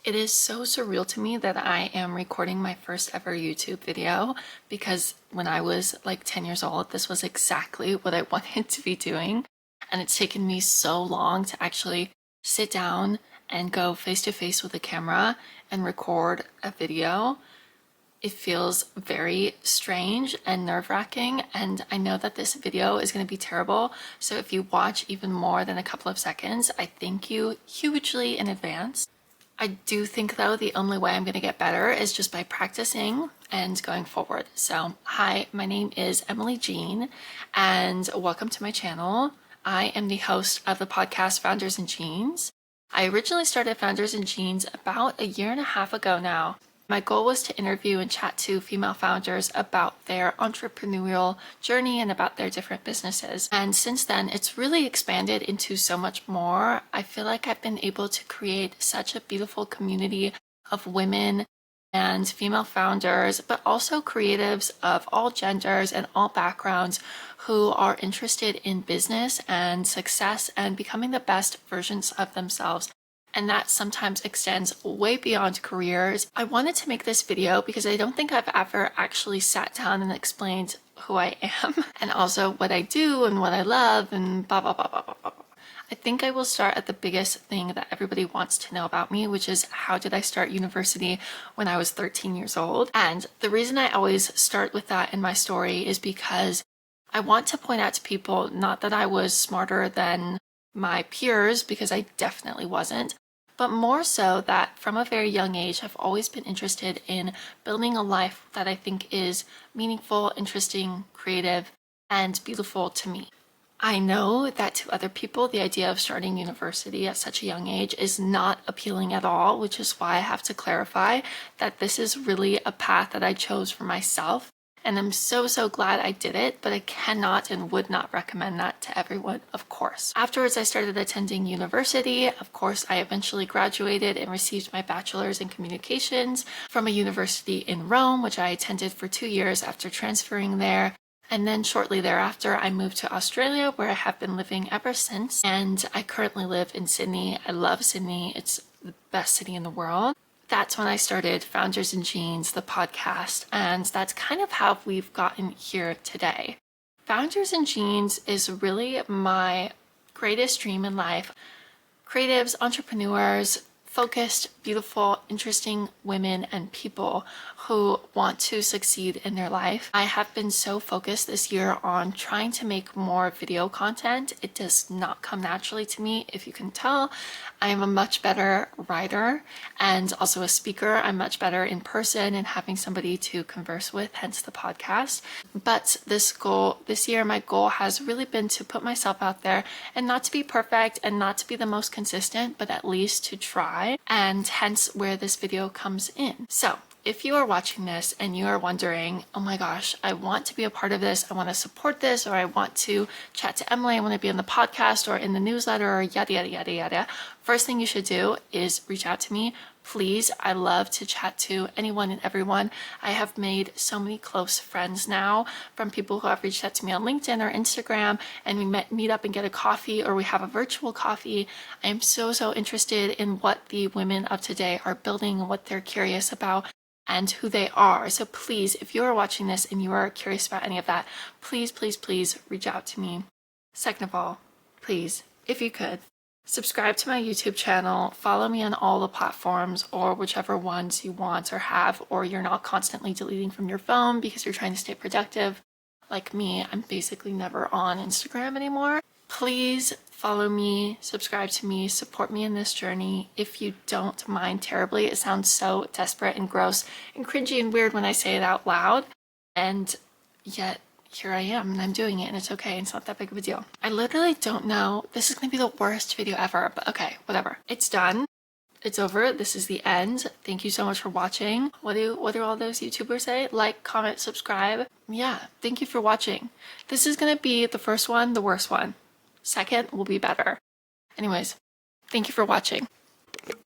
It is so surreal to me that I am recording my first ever YouTube video because when I was like 10 years old, this was exactly what I wanted to be doing. And it's taken me so long to actually sit down and go face to face with a camera and record a video. It feels very strange and nerve-wracking, and I know that this video is going to be terrible, so if you watch even more than a couple of seconds, I thank you hugely in advance. I do think though the only way I'm going to get better is just by practicing and going forward. So hi, my name is Emily Jean and welcome to my channel. I am the host of the podcast Founders in Jeans. I originally started Founders in Jeans about a year and a half ago now. My goal was to interview and chat to female founders about their entrepreneurial journey and about their different businesses. And since then, it's really expanded into so much more. I feel like I've been able to create such a beautiful community of women and female founders, but also creatives of all genders and all backgrounds who are interested in business and success and becoming the best versions of themselves. And that sometimes extends way beyond careers. I wanted to make this video because I don't think I've ever actually sat down and explained who I am and also what I do and what I love and blah, blah, blah, blah, blah, blah. I think I will start at the biggest thing that everybody wants to know about me, which is how did I start university when I was 13 years old? And the reason I always start with that in my story is because I want to point out to people, not that I was smarter than my peers, because I definitely wasn't, but more so that from a very young age, I've always been interested in building a life that I think is meaningful, interesting, creative, and beautiful to me. I know that to other people, the idea of starting university at such a young age is not appealing at all, which is why I have to clarify that this is really a path that I chose for myself. And I'm so glad I did it, but I cannot and would not recommend that to everyone, of course. Afterwards, I started attending university. Of course, I eventually graduated and received my bachelor's in communications from a university in Rome, which I attended for 2 years after transferring there. And then shortly thereafter, I moved to Australia, where I have been living ever since. And I currently live in Sydney. I love Sydney. It's the best city in the world. That's when I started Founders in Jeans, the podcast, and that's kind of how we've gotten here today. Founders in Jeans is really my greatest dream in life. Creatives, entrepreneurs, focused, beautiful, interesting women and people who want to succeed in their life. I have been so focused this year on trying to make more video content. It does not come naturally to me, if you can tell. I am a much better writer and also a speaker. I'm much better in person and having somebody to converse with, hence the podcast. But this year, my goal has really been to put myself out there and not to be perfect and not to be the most consistent, but at least to try, and hence where this video comes in. So if you are watching this and you are wondering, oh my gosh, I want to be a part of this, I want to support this, or I want to chat to Emily, I want to be on the podcast or in the newsletter or yada, yada, yada, yada, first thing you should do is reach out to me. Please, I love to chat to anyone and everyone. I have made so many close friends now from people who have reached out to me on LinkedIn or Instagram, and we meet up and get a coffee, or we have a virtual coffee. I am so interested in what the women of today are building and what they're curious about and who they are. So please, if you are watching this and you are curious about any of that, please reach out to me. Second of all, please, if you could, subscribe to my YouTube channel, follow me on all the platforms or whichever ones you want or have, or you're not constantly deleting from your phone because you're trying to stay productive. Like me, I'm basically never on Instagram anymore. Please follow me, subscribe to me, support me in this journey. If you don't mind terribly, it sounds so desperate and gross and cringy and weird when I say it out loud. And yet here I am and I'm doing it and it's okay. It's not that big of a deal. I literally don't know. This is going to be the worst video ever, but okay, whatever. It's done. It's over. This is the end. Thank you so much for watching. What do all those YouTubers say? Like, comment, subscribe. Yeah, thank you for watching. This is going to be the first one, the worst one. Second will be better. Anyways, thank you for watching.